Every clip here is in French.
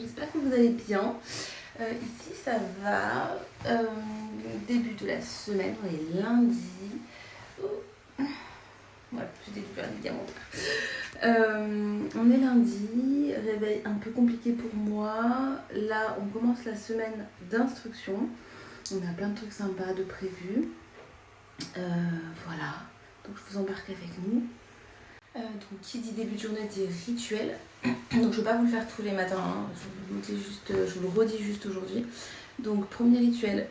j'espère que vous allez bien. Ici ça va, début de la semaine, on est lundi. Voilà, j'ai découvert les diamantaires. On est lundi, réveil un peu compliqué pour moi. Là on commence la semaine d'instruction. On a plein de trucs sympas de prévus. Voilà, donc je vous embarque avec nous. Donc qui dit début de journée dit rituel. Donc je ne vais pas vous le faire tous les matins, hein. Je vous le redis juste aujourd'hui. Donc premier rituel,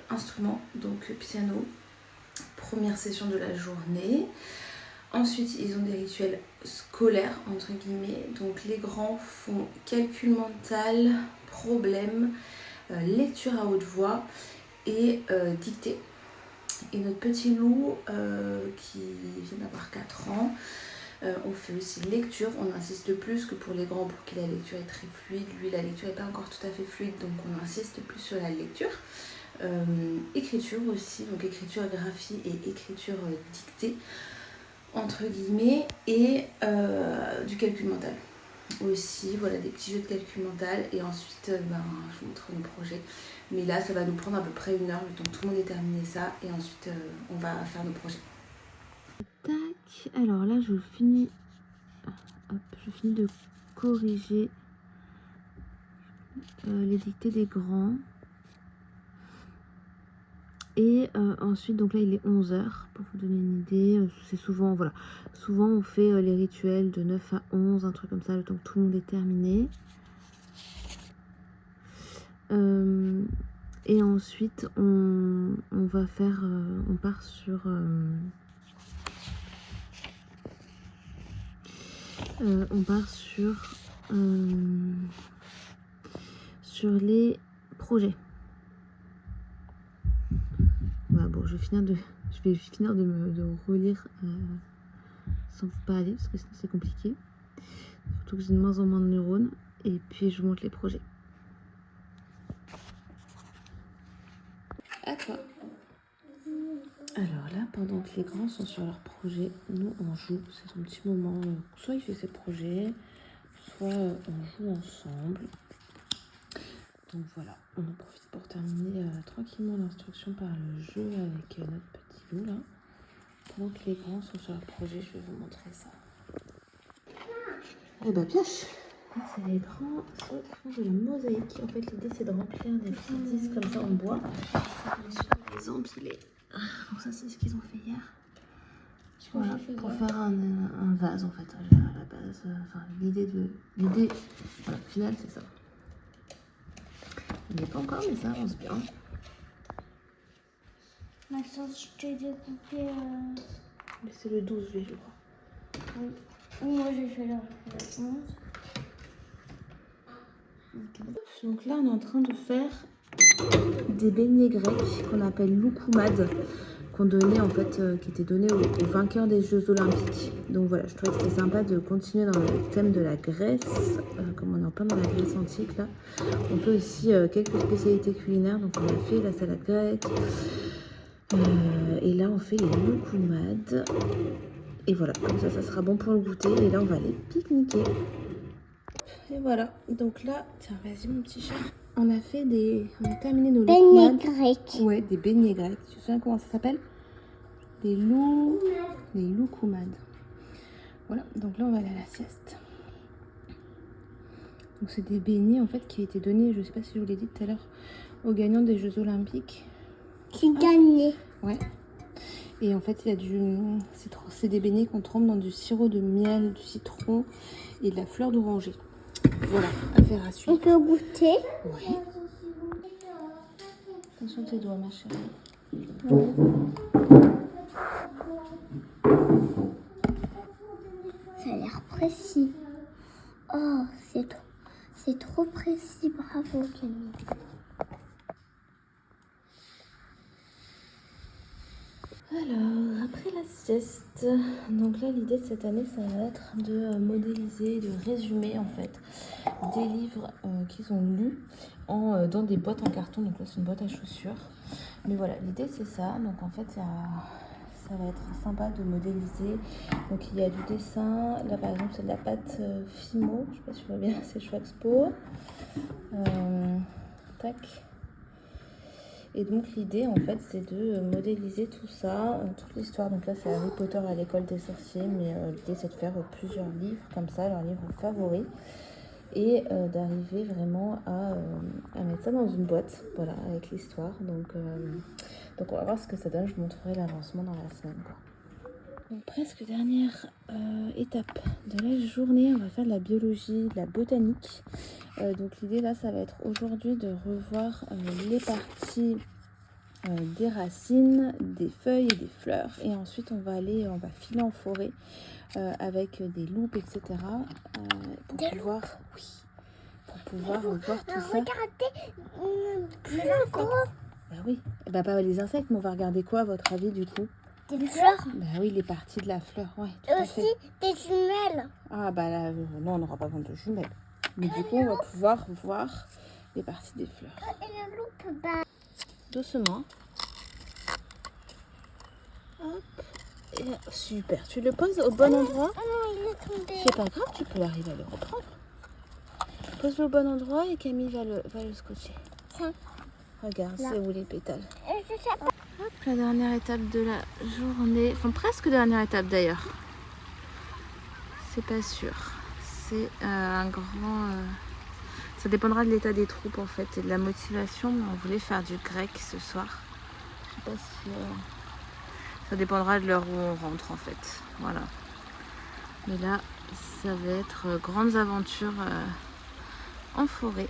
instrument, donc piano, première session de la journée. Ensuite ils ont des rituels scolaires entre guillemets. Donc les grands font calcul mental, problème, lecture à haute voix et dictée. Et notre petit loup qui vient d'avoir 4 ans, on fait aussi lecture. On insiste plus que pour les grands pour que la lecture est très fluide. Lui la lecture n'est pas encore tout à fait fluide, donc on insiste plus sur la lecture. Écriture aussi, donc écriture graphie et écriture dictée entre guillemets, et du calcul mental aussi. Voilà, des petits jeux de calcul mental. Et ensuite je vous montre nos projets, mais là ça va nous prendre à peu près 1 heure le temps que tout le monde ait terminé ça, et ensuite on va faire nos projets. Tac, alors là je finis de corriger les dictées des grands. Et ensuite, donc là il est 11h pour vous donner une idée. C'est souvent, voilà, souvent on fait les rituels de 9 à 11, un truc comme ça, le temps que tout le monde est terminé. Et ensuite on va faire, on part sur les projets. Voilà, bon, je vais finir de relire sans vous parler, parce que sinon c'est compliqué. Surtout que j'ai de moins en moins de neurones. Et puis je vous montre les projets. À toi. Alors là, pendant que les grands sont sur leur projet, nous on joue. C'est son petit moment. Soit il fait ses projets, soit on joue ensemble. Donc voilà, on en profite pour terminer tranquillement l'instruction par le jeu avec notre petit loup là. Pendant que les grands sont sur leur projet, je vais vous montrer ça. Eh ben pioche. Là, c'est les grands font de la mosaïque. En fait, l'idée c'est de remplir des petits disques comme ça en bois. Et les empiler. Donc ça, c'est ce qu'ils ont fait hier. Voilà, pour faire un vase en fait. À la base, enfin l'idée voilà, finale c'est ça. Il n'est pas encore, mais ça avance bien. Ma soeur, je t'ai découpé. Mais c'est le 12 juillet, je crois. Oui. Moi, j'ai fait le 11. Donc là, on est en train de faire des beignets grecs qu'on appelle loukoumades, qu'on donnait en fait, qui étaient donnés aux vainqueurs des Jeux Olympiques. Donc voilà, je trouvais que c'était sympa de continuer dans le thème de la Grèce, comme on est en plein dans la Grèce antique là. On fait aussi quelques spécialités culinaires, donc on a fait la salade grecque, et là on fait les loukoumades. Et voilà, comme ça sera bon pour le goûter. Et là on va aller pique-niquer. Et voilà, donc là, tiens, vas-y mon petit chat. On a terminé nos beignets loukoumades. grecs. Ouais, des beignets grecs. Tu te souviens comment ça s'appelle? Des loukoumades. Voilà, donc là on va aller à la sieste. Donc c'est des beignets en fait qui a été donnés, je sais pas si je vous l'ai dit tout à l'heure, aux gagnants des Jeux Olympiques. Qui gagnait? Ouais. Et en fait, c'est des beignets qu'on trempe dans du sirop de miel, du citron et de la fleur d'oranger. Voilà, affaire à suivre. On peut goûter? Oui. Attention tes doigts, ma chérie. Oui. Ça a l'air précis. Oh, c'est trop précis. Bravo, Camille. Alors, après la sieste, donc là l'idée de cette année ça va être de modéliser, de résumer en fait des livres qu'ils ont lus dans des boîtes en carton. Donc là c'est une boîte à chaussures, mais voilà, l'idée c'est ça. Donc en fait ça va être sympa de modéliser. Donc il y a du dessin, là par exemple c'est de la pâte Fimo, je sais pas si tu vois bien, c'est Schwaxpo. Tac. Et donc l'idée en fait c'est de modéliser tout ça, toute l'histoire. Donc là c'est Harry Potter à l'école des sorciers, mais l'idée c'est de faire plusieurs livres comme ça, leurs livres favoris, et d'arriver vraiment à mettre ça dans une boîte, voilà, avec l'histoire. Donc on va voir ce que ça donne, je vous montrerai l'avancement dans la semaine, quoi. Donc, presque dernière étape de la journée, on va faire de la biologie, de la botanique. Donc l'idée là, ça va être aujourd'hui de revoir les parties des racines, des feuilles et des fleurs. Et ensuite, on va filer en forêt avec des loupes, etc. Pour pouvoir voir tout ça. Regardez, plus gros. Bah oui, bah pas les insectes, mais on va regarder quoi à votre avis du coup? Des fleurs. Bah oui, les parties de la fleur, ouais. Et aussi des jumelles. Ah bah là, non, on n'aura pas besoin de jumelles. Mais du coup, on va pouvoir voir les parties des fleurs. Et la loupe, bah. Doucement. Hop. Et là, super. Tu le poses au bon endroit. Oh non, il est tombé. C'est pas grave, tu peux arriver à le reprendre. Pose-le au bon endroit et Camille va le scotcher. Tiens. Regarde, c'est où les pétales. Je sais pas. Hop, la dernière étape de la journée. Enfin, presque dernière étape d'ailleurs. C'est pas sûr. C'est un grand... Ça dépendra de l'état des troupes en fait et de la motivation. Mais on voulait faire du grec ce soir. Je sais pas si... Ça dépendra de l'heure où on rentre en fait. Voilà. Mais là, ça va être grandes aventures en forêt.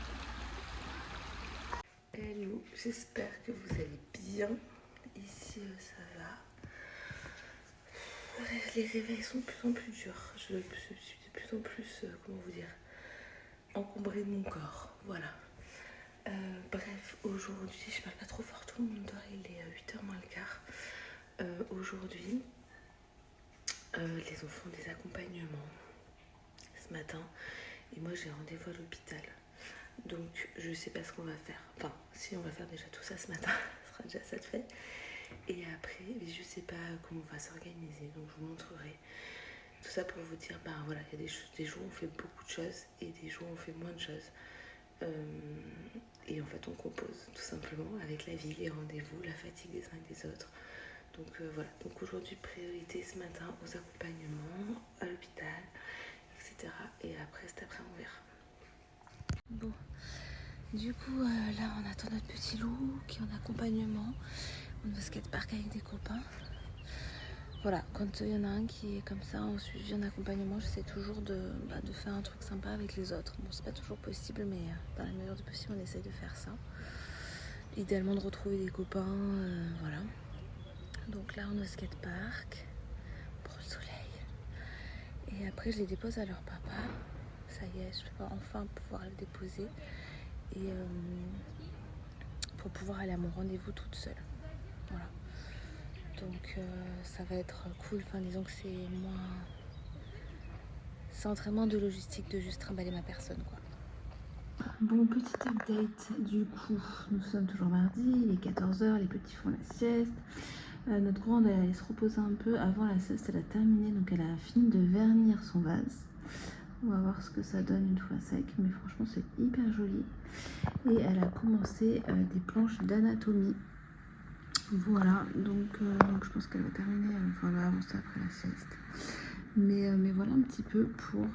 Hello, j'espère que vous allez bien. Ici, ça va. Les réveils sont de plus en plus durs. Je suis de plus en plus, comment vous dire, encombrée de mon corps. Voilà. Bref, aujourd'hui, je parle pas trop fort, tout le monde dort, il est 8h moins le quart. Aujourd'hui, les enfants ont des accompagnements ce matin et moi j'ai rendez-vous à l'hôpital. Donc je sais pas ce qu'on va faire. Enfin, si on va faire déjà tout ça ce matin, ce sera déjà ça de fait. Et après, je sais pas comment on va s'organiser, donc je vous montrerai. Tout ça pour vous dire, ben voilà, il y a des jours où on fait beaucoup de choses et des jours où on fait moins de choses. Et en fait, on compose tout simplement avec la vie, les rendez-vous, la fatigue des uns et des autres. Donc voilà, donc aujourd'hui, priorité ce matin aux accompagnements, à l'hôpital, etc. Et après, cet après, on verra. Bon, du coup, là, on attend notre petit loup qui est en accompagnement. On va au skatepark avec des copains. Voilà, quand il y en a un qui est comme ça, en suivi, en accompagnement, j'essaie toujours de faire un truc sympa avec les autres. Bon, c'est pas toujours possible, mais dans la mesure du possible, on essaie de faire ça. Idéalement, de retrouver des copains, voilà. Donc là, on est au skatepark, pour le soleil. Et après, je les dépose à leur papa. Ça y est, je vais enfin pouvoir le déposer. Et pour pouvoir aller à mon rendez-vous toute seule. Voilà. Donc ça va être cool. Enfin, disons que c'est moins... C'est entraînement de logistique de juste trimballer ma personne, quoi. Bon, petit update, du coup, nous sommes toujours mardi, il est 14h, les petits font la sieste. Notre grande, elle allait se reposer un peu. Avant la sieste, elle a terminé, donc elle a fini de vernir son vase. On va voir ce que ça donne une fois sec, mais franchement, c'est hyper joli. Et elle a commencé des planches d'anatomie. Voilà, donc je pense qu'elle va terminer, enfin elle va avancer après la sieste. Mais voilà un petit peu pour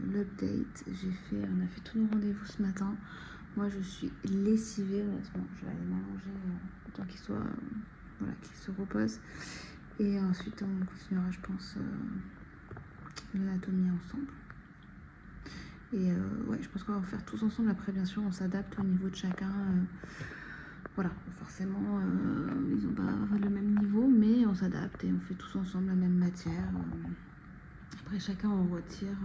l'update. On a fait tous nos rendez-vous ce matin. Moi je suis lessivée honnêtement. Je vais aller m'allonger autant qu'il soit, voilà, qu'il se repose. Et ensuite on continuera, je pense, l'anatomie ensemble. Et ouais, je pense qu'on va faire tous ensemble. Après bien sûr on s'adapte au niveau de chacun. Voilà, forcément, ils n'ont pas le même niveau, mais on s'adapte et on fait tous ensemble la même matière. Après, chacun en retire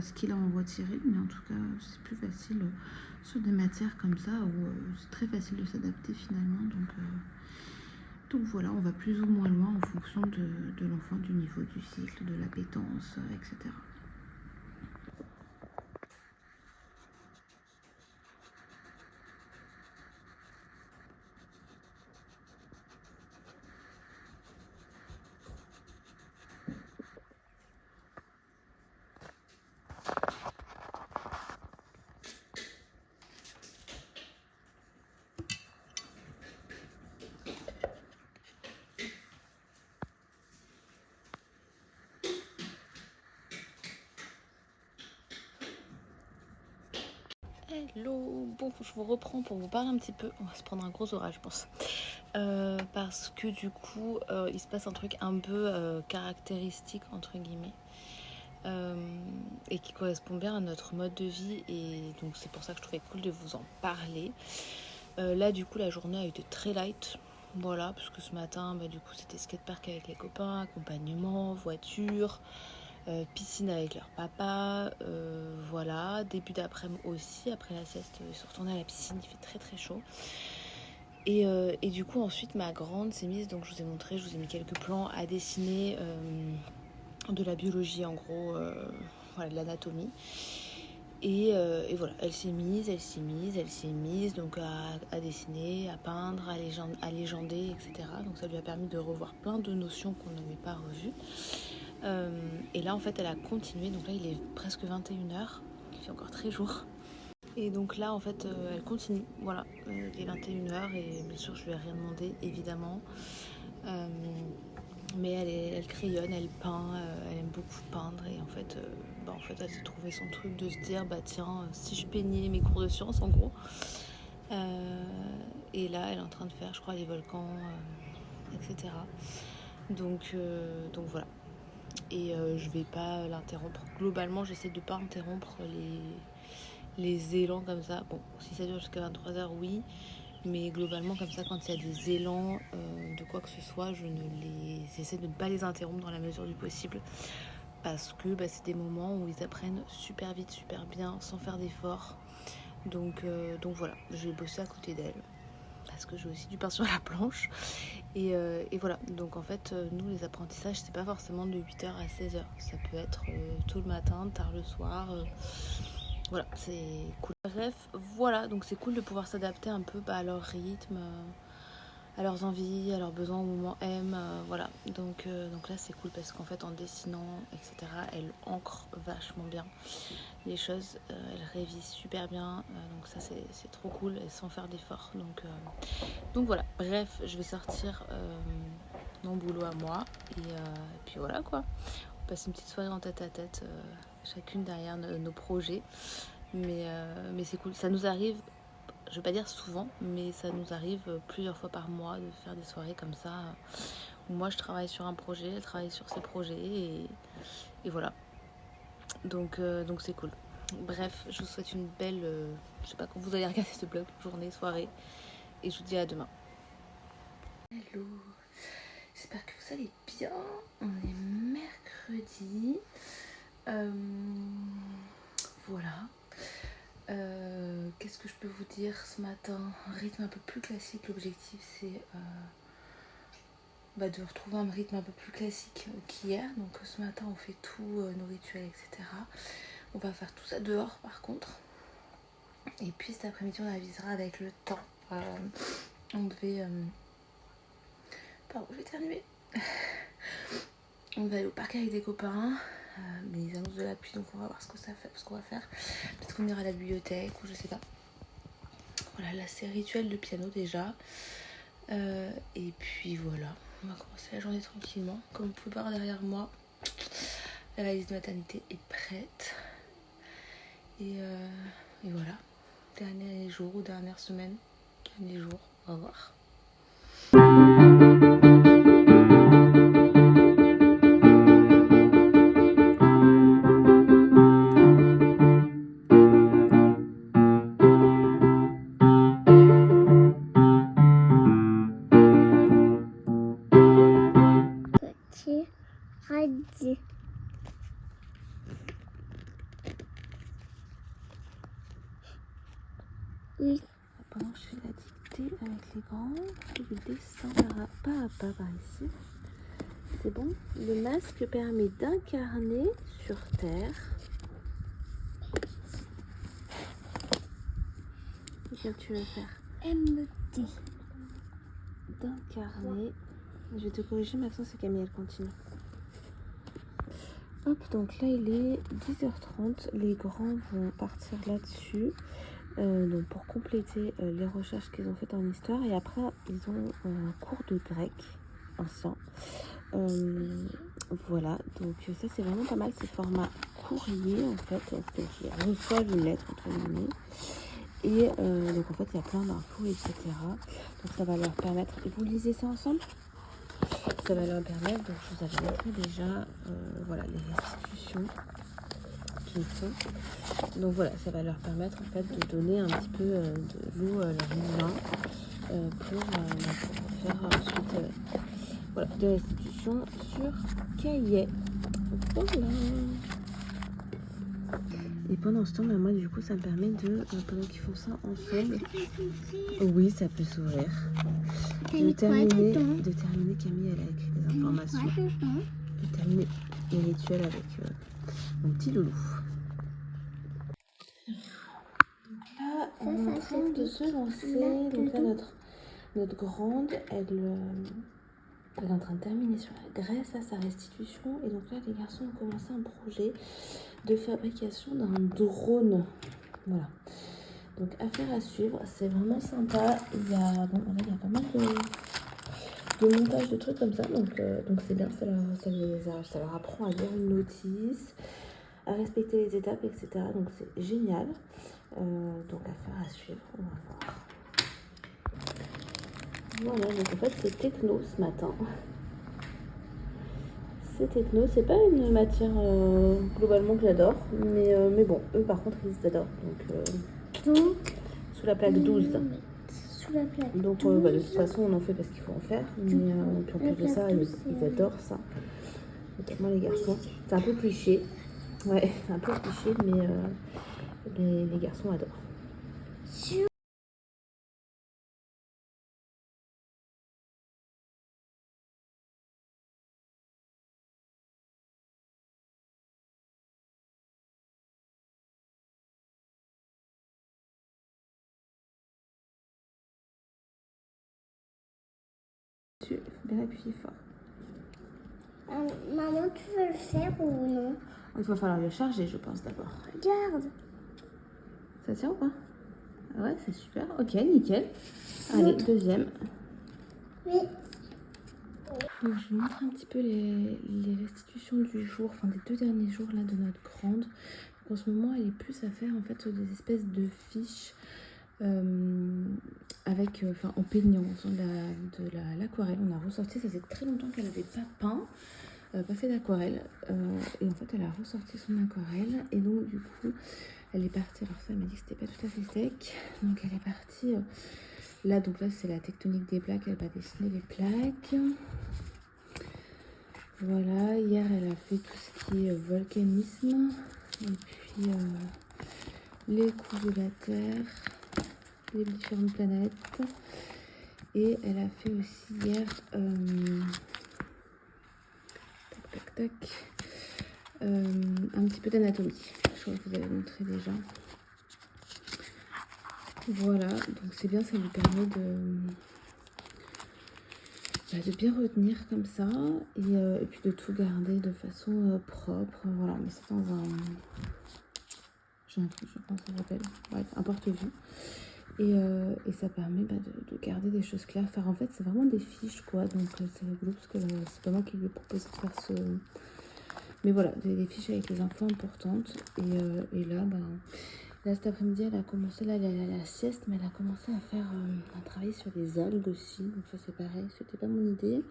ce qu'il a en retiré, mais en tout cas, c'est plus facile sur des matières comme ça où c'est très facile de s'adapter finalement. Donc voilà, on va plus ou moins loin en fonction de l'enfant, du niveau du cycle, de l'appétence, etc. Hello, bon, je vous reprends pour vous parler un petit peu. On va se prendre un gros orage, je pense. Parce que du coup, il se passe un truc un peu caractéristique, entre guillemets, et qui correspond bien à notre mode de vie. Et donc, c'est pour ça que je trouvais cool de vous en parler. Là, du coup, la journée a été très light. Voilà, parce que ce matin, du coup, c'était skatepark avec les copains, accompagnement, voiture. Piscine avec leur papa, voilà, début d'après-midi aussi, après la sieste, ils sont retournés à la piscine, il fait très très chaud. Et du coup ensuite ma grande s'est mise, donc je vous ai montré, je vous ai mis quelques plans à dessiner de la biologie en gros, voilà, de l'anatomie. Et voilà, elle s'est mise donc à dessiner, à peindre, à légender, etc. Donc ça lui a permis de revoir plein de notions qu'on n'avait pas revues. Et là en fait elle a continué, donc là il est presque 21h, il fait encore très jour. Et donc là en fait elle continue, voilà, il est 21h et bien sûr je lui ai rien demandé évidemment. Mais elle crayonne, elle peint, elle aime beaucoup peindre et en fait elle s'est trouvé son truc de se dire tiens, si je peignais mes cours de sciences en gros. Et là elle est en train de faire je crois les volcans, etc. Donc voilà. Et je vais pas l'interrompre. Globalement, j'essaie de pas interrompre les élans comme ça. Bon, si ça dure jusqu'à 23h, oui. Mais globalement, comme ça, quand il y a des élans de quoi que ce soit, j'essaie de ne pas les interrompre dans la mesure du possible. Parce que c'est des moments où ils apprennent super vite, super bien, sans faire d'efforts. Donc voilà, je vais bosser à côté d'elle. Parce que j'ai aussi du pain sur la planche. Et voilà, donc en fait, nous les apprentissages, c'est pas forcément de 8h à 16h. Ça peut être tôt le matin, tard le soir. Voilà, c'est cool. Bref, voilà, donc c'est cool de pouvoir s'adapter un peu à leur rythme, à leurs envies, à leurs besoins au moment M. Voilà, donc là c'est cool parce qu'en fait en dessinant, etc., elle ancre vachement bien les choses, elle révise super bien, donc ça c'est trop cool et sans faire d'efforts. Donc voilà, bref, je vais sortir mon boulot à moi et puis voilà quoi. On passe une petite soirée en tête à tête, chacune derrière nos projets, mais c'est cool. Ça nous arrive, je vais pas dire souvent, mais ça nous arrive plusieurs fois par mois de faire des soirées comme ça, où moi je travaille sur un projet, elle travaille sur ses projets et voilà. Donc c'est cool. Bref, je vous souhaite une belle, je sais pas quand vous allez regarder ce vlog, journée, soirée, et je vous dis à demain. Hello, j'espère que vous allez bien. On est mercredi. Voilà. Qu'est-ce que je peux vous dire ce matin? Un rythme un peu plus classique. L'objectif c'est de retrouver un rythme un peu plus classique qu'hier. Donc ce matin on fait tous nos rituels, etc. On va faire tout ça dehors par contre. Et puis cet après-midi on avisera avec le temps. On devait... Pardon, je vais éternuer. On va aller au parc avec des copains. Mais ils annoncent de la pluie, donc on va voir ce qu'on va faire. Peut-être qu'on ira à la bibliothèque ou je sais pas. Voilà, là c'est rituel de piano déjà. Et puis voilà, on va commencer la journée tranquillement. Comme vous pouvez voir derrière moi, la valise de maternité est prête. Et voilà, dernier jour ou dernière semaine, dernier jour, on va voir. Petit radis. Oui. Pendant que je fais la dictée avec les grands, je descends pas à pas par ici. C'est bon. Le masque permet d'incarner sur Terre. Qu'est-ce que tu veux faire? MD. D'incarner. Je vais te corriger, Maxence, c'est Camille, elle continue. Hop, donc là il est 10h30. Les grands vont partir là-dessus. Donc pour compléter les recherches qu'ils ont faites en histoire. Et après, ils ont un cours de grec ancien. Voilà, donc ça c'est vraiment pas mal, c'est format courrier en fait, c'est-à-dire qu'ils reçoivent une lettre entre guillemets Et donc en fait il y a plein d'infos, etc. Donc ça va leur permettre, et vous lisez ça ensemble, ça va leur permettre, donc je vous avais montré déjà voilà, les restitutions qu'ils font. Donc voilà, ça va leur permettre en fait de donner un petit peu de l'eau à leur humain pour faire ensuite voilà, des restitutions sur cahier. Voilà. Et pendant ce temps, bah, moi du coup ça me permet de, pendant qu'ils font ça ensemble, oui ça peut s'ouvrir, de terminer, Camille elle a écrit des informations, de terminer les rituels avec mon petit loulou. Donc là on est en train de se lancer, donc là notre grande elle est en train de terminer sur la graisse à sa restitution, et donc là les garçons ont commencé un projet de fabrication d'un drone. Voilà. Donc affaire à suivre, c'est vraiment sympa. Il y a pas mal de montage de trucs comme ça, donc c'est bien, ça leur apprend à lire une notice, à respecter les étapes, etc. Donc c'est génial. Donc affaire à suivre, on va voir. Voilà, donc en fait c'est techno ce matin. C'est techno, c'est pas une matière globalement que j'adore, mais bon, eux par contre ils adorent. Donc sous la plaque 12. Sous la plaque. Donc de toute façon on en fait parce qu'il faut en faire, mais puis en plus de ça ils adorent ça. Notamment les garçons. C'est un peu cliché. Ouais, c'est un peu cliché, mais les garçons adorent. Il faut bien appuyer fort. Maman, tu veux le faire ou non? Il va falloir le charger, je pense, d'abord. Regarde. Ça tient ou pas? Ouais, c'est super. Ok, nickel. Allez, deuxième. Oui. Donc, je vous montre un petit peu les restitutions du jour, enfin des 2 derniers jours là de notre grande. Donc, en ce moment, elle est plus à faire en fait des espèces de fiches avec, en peignant de l'aquarelle. On a ressorti, ça faisait très longtemps qu'elle n'avait pas peint, pas fait d'aquarelle, et en fait elle a ressorti son aquarelle, et donc du coup elle est partie, alors ça elle m'a dit que c'était pas tout à fait sec, donc elle est partie là, donc là c'est la tectonique des plaques, elle va dessiner les plaques. Voilà, hier elle a fait tout ce qui est volcanisme, et puis les coups de la Terre, les différentes planètes, et elle a fait aussi hier un petit peu d'anatomie, je crois que vous avez montré déjà. Voilà, donc c'est bien, ça lui permet de bien retenir comme ça, et puis de tout garder de façon propre. Voilà, mais c'est dans un... J'ai un truc, je pense que ça s'appelle. Ouais, un porte-vue. Et ça permet de garder des choses claires. Enfin, en fait, c'est vraiment des fiches, quoi. Donc, c'est rigolo parce que c'est pas moi qui lui ai proposé de faire ce... Mais voilà, des fiches avec les infos importantes. Et là, là, cet après-midi, elle a commencé, là, elle est à la sieste, mais elle a commencé à faire un travail sur les algues aussi. Donc ça, c'est pareil, c'était pas mon idée.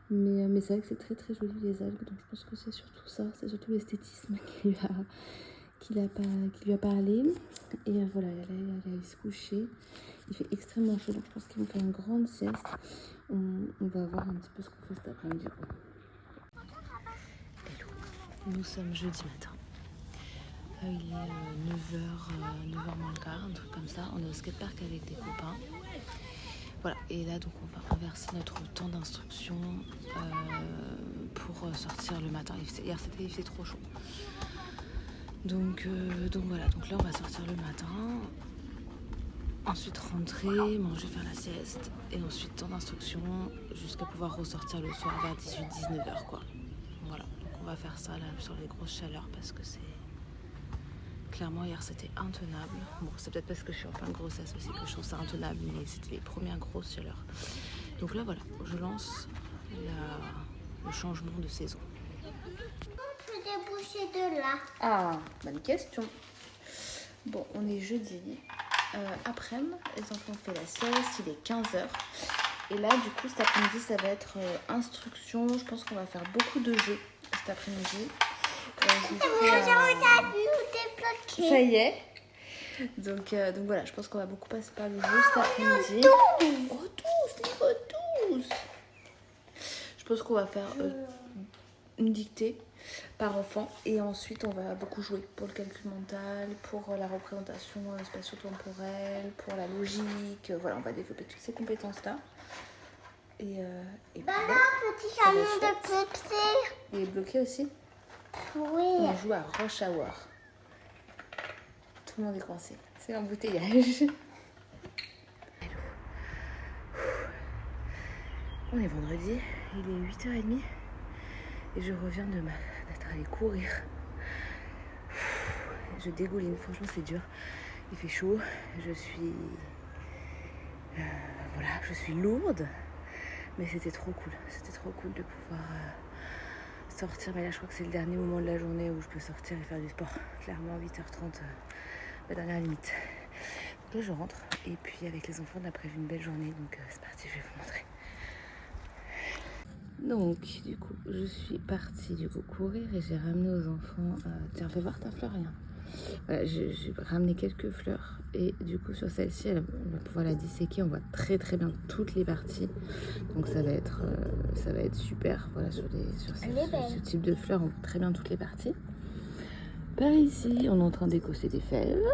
Mais c'est vrai que c'est très très joli les algues. Donc je pense que c'est surtout ça, c'est surtout l'esthétisme qui lui a parlé. Et voilà, elle allait se coucher. Il fait extrêmement chaud, donc je pense qu'ils vont faire une grande sieste. On va voir un petit peu ce qu'on fait cet après-midi. Hello, nous sommes jeudi matin. Il est 9h moins le quart, un truc comme ça. On est au skatepark avec des copains. Voilà, et là donc on va renverser notre temps d'instruction pour sortir le matin. Hier il fait trop chaud. Donc voilà, donc là on va sortir le matin, ensuite rentrer, manger, faire la sieste, et ensuite temps d'instruction jusqu'à pouvoir ressortir le soir vers 18-19h quoi. Voilà, donc on va faire ça là sur les grosses chaleurs parce que c'est... Clairement, hier, c'était intenable. Bon, c'est peut-être parce que je suis en pleine grossesse aussi que je trouve ça intenable, mais c'était les premières grosses chaleurs. Donc là, voilà, je lance le changement de saison. On peut déboucher de là. Ah, bonne question. Bon, on est jeudi. après-midi, les enfants ont fait la sieste, il est 15h. Et là, du coup, cet après-midi, ça va être instruction. Je pense qu'on va faire beaucoup de jeux cet après-midi. Je vous ferai ça y est. Donc voilà, je pense qu'on va beaucoup passer par le jeu cet après-midi. Oh, 12, niveau 12. Je pense qu'on va faire une dictée par enfant et ensuite on va beaucoup jouer pour le calcul mental, pour la représentation spatio-temporelle, pour la logique. Voilà, on va développer toutes ces compétences-là. Et Maman, petit camion de Pepsi. Il est bloqué aussi. Oui. On joue à Rush Hour. Tout le monde est coincé. C'est l'embouteillage. On est vendredi, il est 8h30 et je reviens d'être allée courir. Je dégouline, franchement c'est dur. Il fait chaud, je suis lourde, mais c'était trop cool. C'était trop cool de pouvoir sortir. Mais là je crois que c'est le dernier moment de la journée où je peux sortir et faire du sport. Clairement 8h30, la dernière limite. Donc là je rentre et puis avec les enfants on a prévu une belle journée, donc c'est parti, je vais vous montrer. Donc du coup je suis partie courir et j'ai ramené aux enfants tiens fais voir ta fleur rien. Voilà, j'ai ramené quelques fleurs et du coup sur celle-ci on va pouvoir la disséquer, on voit très très bien toutes les parties, donc ça va être super. Voilà, sur ce type de fleurs on voit très bien toutes les parties. Par ici on est en train d'écosser des fèves.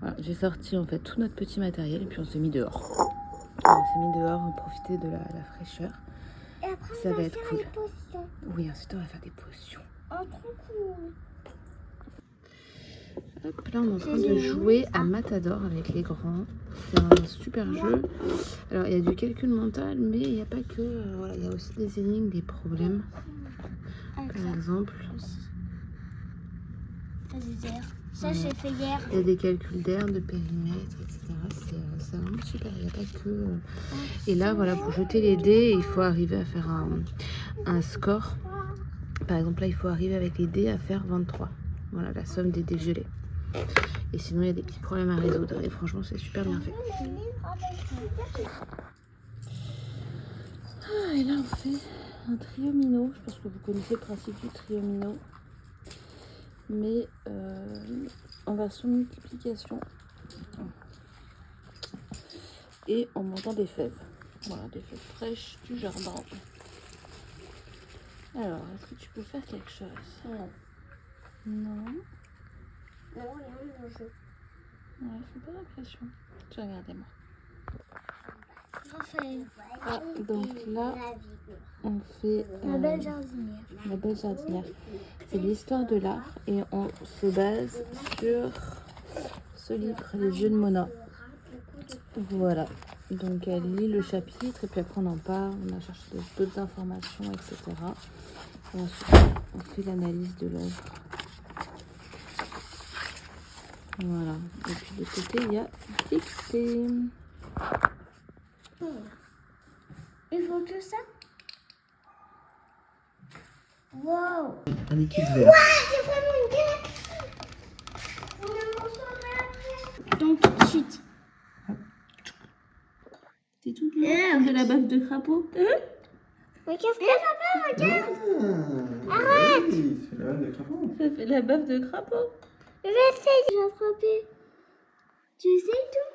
Voilà, j'ai sorti en fait tout notre petit matériel et puis on s'est mis dehors. On profiter de la fraîcheur. Et après, Ça on va va être faire cool. les potions. Oui, ensuite on va faire des potions. Oh, trop cool. Hop, là on est en train de jouer à Matador avec les grands. C'est un super jeu. Alors il y a du calcul mental, mais il n'y a pas que. Voilà, il y a aussi des énigmes, des problèmes. Par exemple. Ça, j'ai fait hier. Il y a des calculs d'air, de périmètre, etc. C'est vraiment super. Il n'y a pas que. Et là, voilà, pour jeter les dés, il faut arriver à faire un score. Par exemple, là, il faut arriver avec les dés à faire 23. Voilà, la somme des dés gelés. Et sinon, il y a des petits problèmes à résoudre. Et franchement, c'est super bien fait. Ah, et là, on fait un triomino. Je pense que vous connaissez le principe du triomino. Mais en version multiplication. Et en montant des fèves. Voilà, des fèves fraîches du jardin. Alors, est-ce que tu peux faire quelque chose? Non. Non. Non, rien de jeu. Ouais, j'ai pas l'impression. Je vais regarder moi. Raphaël. Ah, donc là, on fait La belle jardinière. La belle jardinière. C'est l'histoire de l'art et on se base sur ce livre, Les yeux de Mona. Voilà. Donc elle lit le chapitre et puis après on en parle, on a cherché d'autres informations, etc. Et ensuite on fait l'analyse de l'œuvre. Voilà. Et puis de l'autre côté il y a dictée. Il faut que ça. Wow. Un liquide vert. C'est vraiment une galaxie. On a mangé après. Donc tout de suite. C'est tout bleu. On fait la baffe de crapaud. Mais qu'est-ce que ça fait? Regarde. Arrête. Oui, c'est la baffe de crapaud. Ça fait la baffe de crapaud. Je vais essayer de l'attraper. Tu essayes tout?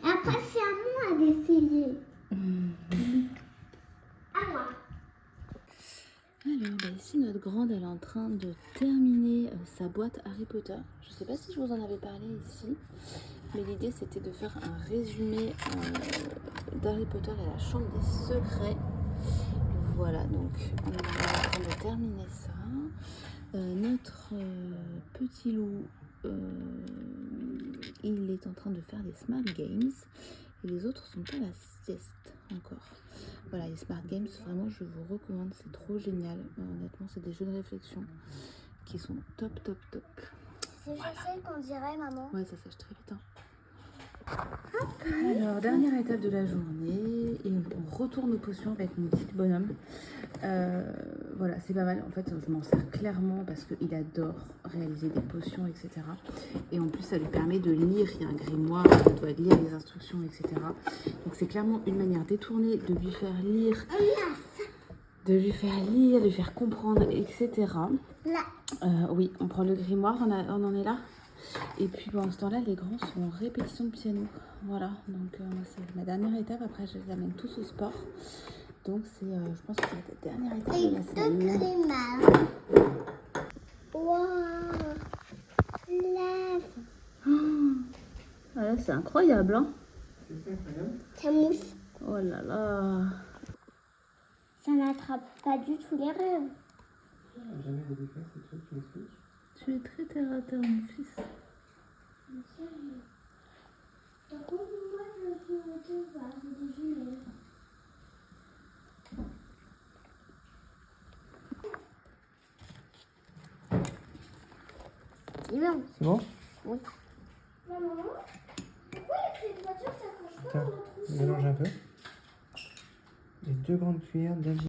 Après c'est à moi d'essayer. À moi. Alors, ici, notre grande, elle est en train de terminer sa boîte Harry Potter. Je ne sais pas si je vous en avais parlé ici, mais l'idée, c'était de faire un résumé d'Harry Potter et la Chambre des Secrets. Voilà, donc, on est en train de terminer ça. Notre petit loup, il est en train de faire des Smart Games et les autres sont à la sieste encore. Voilà, les Smart Games, vraiment, je vous recommande, c'est trop génial. Honnêtement, c'est des jeux de réflexion qui sont top, top, top. C'est je sais qu'on dirait, maman. Ouais, ça sèche très vite. Hein. Alors, dernière étape de la journée, et on retourne aux potions avec mon petit bonhomme. Voilà, c'est pas mal. En fait, je m'en sers clairement parce qu'il adore réaliser des potions, etc. Et en plus, ça lui permet de lire. Il y a un grimoire, il doit lire les instructions, etc. Donc, c'est clairement une manière détournée de lui faire lire, de lui faire comprendre, etc. Oui, on prend le grimoire, on en est là. Et puis pendant ce temps-là, les grands sont en répétition de piano. Voilà, donc c'est ma dernière étape. Après, je les amène tous au sport. Donc c'est, je pense que c'est la dernière étape de la semaine. Waouh. Ah, c'est incroyable, hein? C'est incroyable. Ça mousse. Oh là là. Ça n'attrape pas du tout les rêves. Jamais les défaits, ces trucs, tu m'expliques? Tu es très terre à terre, mon fils. Par contre, moi, je ne sais pas, c'est des jumelles. C'est bon. C'est bon? Oui. Maman, pourquoi cette voiture s'accroche pas Tiens, dans le trousseau? mélange un peu. Et 2 grandes cuillères d'agile.